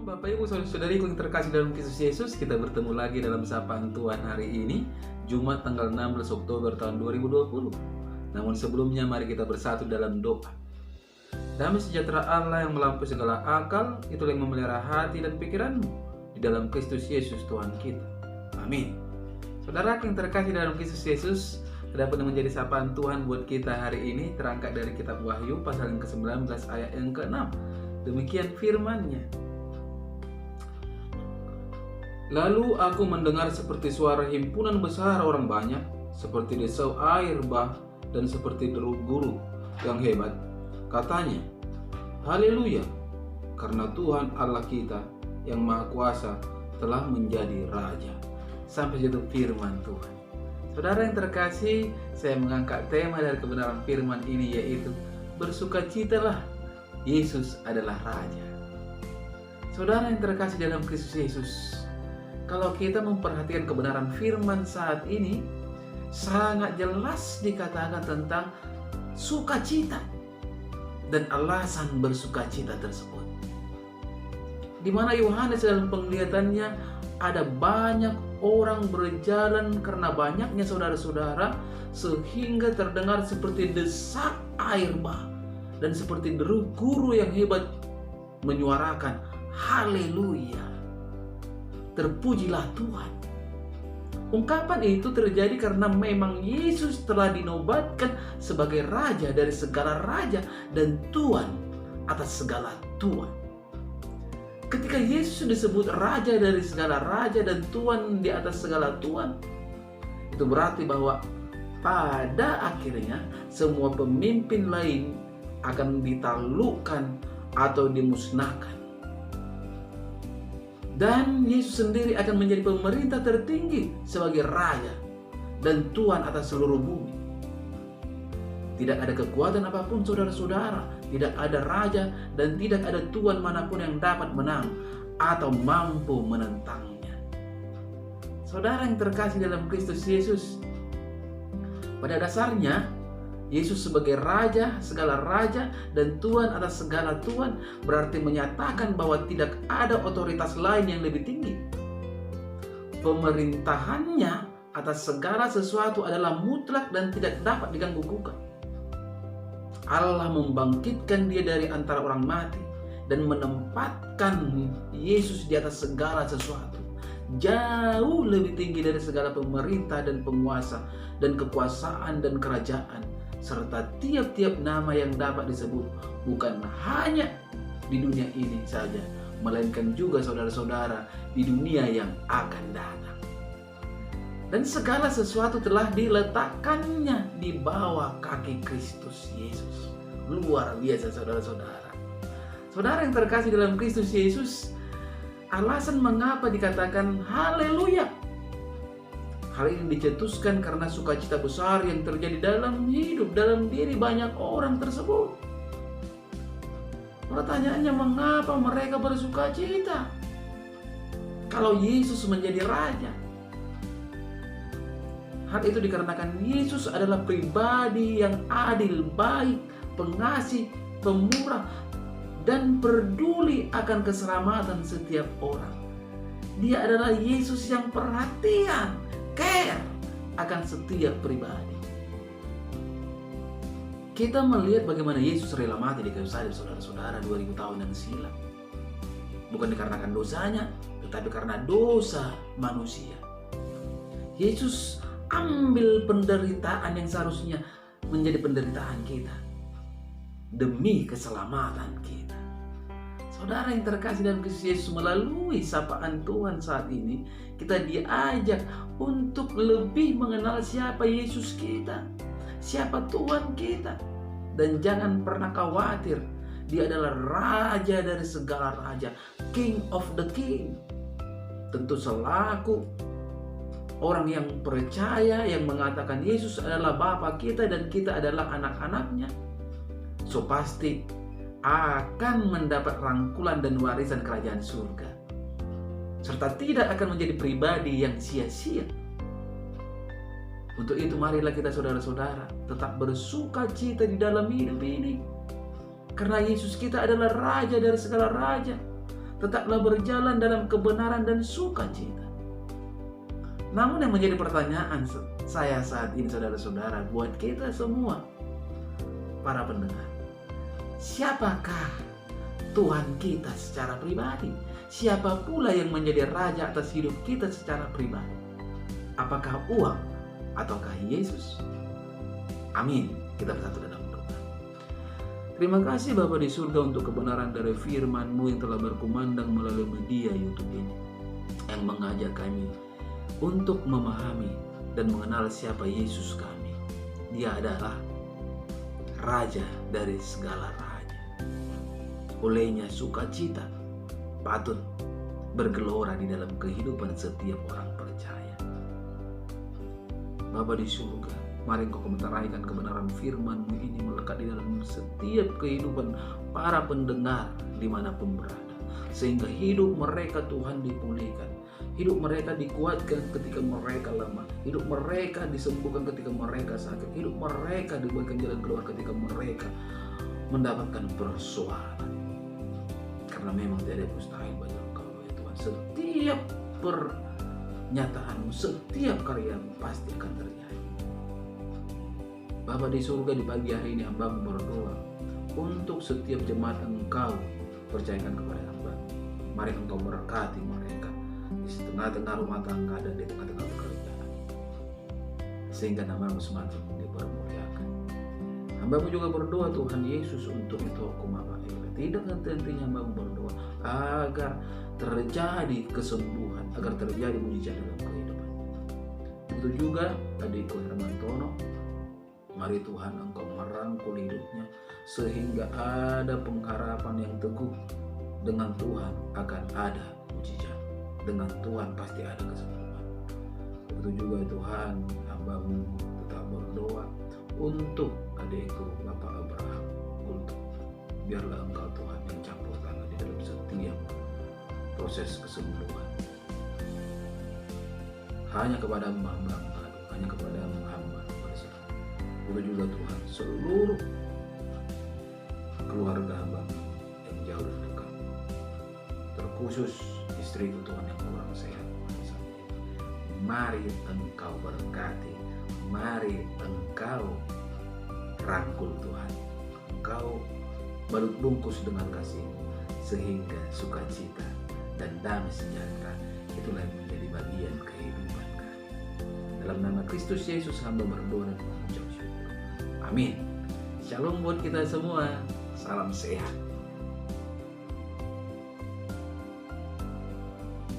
Bapak Ibu Saudara-saudariku yang terkasih dalam Kristus Yesus, kita bertemu lagi dalam sapaan Tuhan hari ini, Jumat tanggal 16 Oktober tahun 2020. Namun sebelumnya mari kita bersatu dalam doa. Damai sejahtera Allah yang melampaui segala akal, itulah yang memelihara hati dan pikiranmu di dalam Kristus Yesus Tuhan kita. Amin. Saudara yang terkasih dalam Kristus Yesus, dapat menjadi sapaan Tuhan buat kita hari ini terangkat dari kitab Wahyu pasal yang ke-19 ayat yang ke-6. Demikian firman-Nya. Lalu aku mendengar seperti suara himpunan besar orang banyak, seperti desau air bah dan seperti deru guru yang hebat. Katanya, Haleluya, karena Tuhan Allah kita yang Maha Kuasa telah menjadi Raja. Sampai situ firman Tuhan. Saudara yang terkasih, saya mengangkat tema dari kebenaran firman ini, yaitu bersukacitalah, Yesus adalah Raja. Saudara yang terkasih dalam Kristus Yesus, kalau kita memperhatikan kebenaran firman saat ini, sangat jelas dikatakan tentang sukacita dan alasan bersukacita tersebut. Di mana Yohanes dalam penglihatannya ada banyak orang berjalan karena banyaknya saudara-saudara, sehingga terdengar seperti desak air bah dan seperti deru guru yang hebat menyuarakan Haleluya, terpujilah Tuhan. Ungkapan itu terjadi karena memang Yesus telah dinobatkan sebagai Raja dari segala raja dan Tuhan atas segala Tuhan. Ketika Yesus disebut Raja dari segala raja dan Tuhan di atas segala Tuhan, itu berarti bahwa pada akhirnya semua pemimpin lain akan ditaklukkan atau dimusnahkan. Dan Yesus sendiri akan menjadi pemerintah tertinggi sebagai Raja dan Tuhan atas seluruh bumi. Tidak ada kekuatan apapun saudara-saudara, tidak ada Raja dan tidak ada Tuhan manapun yang dapat menang atau mampu menentangnya. Saudara yang terkasih dalam Kristus Yesus, pada dasarnya Yesus sebagai Raja, segala raja, dan Tuhan atas segala Tuhan berarti menyatakan bahwa tidak ada otoritas lain yang lebih tinggi. Pemerintahannya atas segala sesuatu adalah mutlak dan tidak dapat diganggu-gugat. Allah membangkitkan Dia dari antara orang mati dan menempatkan Yesus di atas segala sesuatu, jauh lebih tinggi dari segala pemerintah dan penguasa dan kekuasaan dan kerajaan, serta tiap-tiap nama yang dapat disebut, bukan hanya di dunia ini saja, melainkan juga saudara-saudara di dunia yang akan datang. Dan segala sesuatu telah diletakkannya di bawah kaki Kristus Yesus. Luar biasa saudara-saudara. Saudara yang terkasih dalam Kristus Yesus, alasan mengapa dikatakan Haleluya, hal ini dicetuskan karena sukacita besar yang terjadi dalam diri banyak orang tersebut. Pertanyaannya, mengapa mereka bersukacita kalau Yesus menjadi Raja? Hal itu dikarenakan Yesus adalah pribadi yang adil, baik, pengasih, pemurah, dan peduli akan keselamatan setiap orang. Dia adalah Yesus yang perhatian, care akan setiap pribadi. Kita melihat bagaimana Yesus rela mati di kayu salib, saudara-saudara, 2000 tahun yang silam. Bukan dikarenakan dosanya, tetapi karena dosa manusia. Yesus ambil penderitaan yang seharusnya menjadi penderitaan kita demi keselamatan kita. Saudara yang terkasih dalam Kristus Yesus, melalui sapaan Tuhan saat ini, kita diajak untuk lebih mengenal siapa Yesus kita, siapa Tuhan kita. Dan jangan pernah khawatir, Dia adalah Raja dari segala raja, King of the King. Tentu selaku orang yang percaya, yang mengatakan Yesus adalah Bapa kita dan kita adalah anak-anaknya, so pasti akan mendapat rangkulan dan warisan kerajaan surga, serta tidak akan menjadi pribadi yang sia-sia. Untuk itu marilah kita saudara-saudara tetap bersuka cita di dalam hidup ini, karena Yesus kita adalah Raja dari segala raja, Tetaplah berjalan dalam kebenaran dan sukacita. Namun yang menjadi pertanyaan saya saat ini, saudara-saudara, buat kita semua, para pendengar, siapakah Tuhan kita secara pribadi? Siapa pula yang menjadi raja atas hidup kita secara pribadi? Apakah uang ataukah Yesus? Amin. Kita bersatu dalam doa. Terima kasih Bapa di surga untuk kebenaran dari firman-Mu yang telah berkumandang melalui media YouTube ini, yang mengajak kami untuk memahami dan mengenal siapa Yesus kami. Dia adalah Raja dari segala raja. Olehnya sukacita patut bergelora di dalam kehidupan setiap orang percaya. Bapa di surga, mari Engkau komentarkan kebenaran firman-Mu ini melekat di dalam setiap kehidupan para pendengar dimanapun berada. Sehingga hidup mereka Tuhan dipulihkan. Hidup mereka dikuatkan ketika mereka lemah. Hidup mereka disembuhkan ketika mereka sakit. Hidup mereka diberikan jalan keluar ketika mereka mendapatkan persoalan. Karena memang tidak ada mustahil bagi Engkau ya Tuhan. Setiap pernyataan-Mu, setiap karya-Mu pasti akan terjadi. Bapa di surga, di pagi hari ini hamba-Mu berdoa untuk setiap jemaat Engkau percayakan kepada hamba. Mari Engkau berkati mereka di tengah-tengah rumah tangga dan di tengah-tengah pekerjaan, sehingga nama-Mu semakin dipermuliakan. Hamba-Mu juga berdoa Tuhan Yesus untuk Toko Mama Eva. Tidak henti-hentinya hamba-Mu berdoa agar terjadi kesembuhan, agar terjadi mujizat dalam kehidupan. Begitu juga adikku Hermantono. Mari Tuhan Engkau merangkul hidupnya sehingga ada pengharapan yang teguh. Dengan Tuhan akan ada mujizat. Dengan Tuhan pasti ada kesembuhan. Begitu juga Tuhan, hamba-Mu tetap berdoa untuk adikku Bapak Abraham Gulto. Biarlah Engkau Tuhan yang campur tangan di dalam setiap proses kesembuhan. Hanya kepada hamba mengadu, hanya kepada hamba berserah. Begitu juga Tuhan seluruh keluarga hamba yang jauh dan dekat, terkhusus istriku Tuhan yang kurang sehat. Mari Engkau berkati, mari Engkau rangkul Tuhan, Engkau balut bungkus dengan kasih-Mu sehingga sukacita dan damai sejahtera itulah yang menjadi bagian kehidupan kami. Dalam nama Kristus Yesus hamba berdoa dan mengucap syukur. Amin. Shalom buat kita semua. Salam sehat.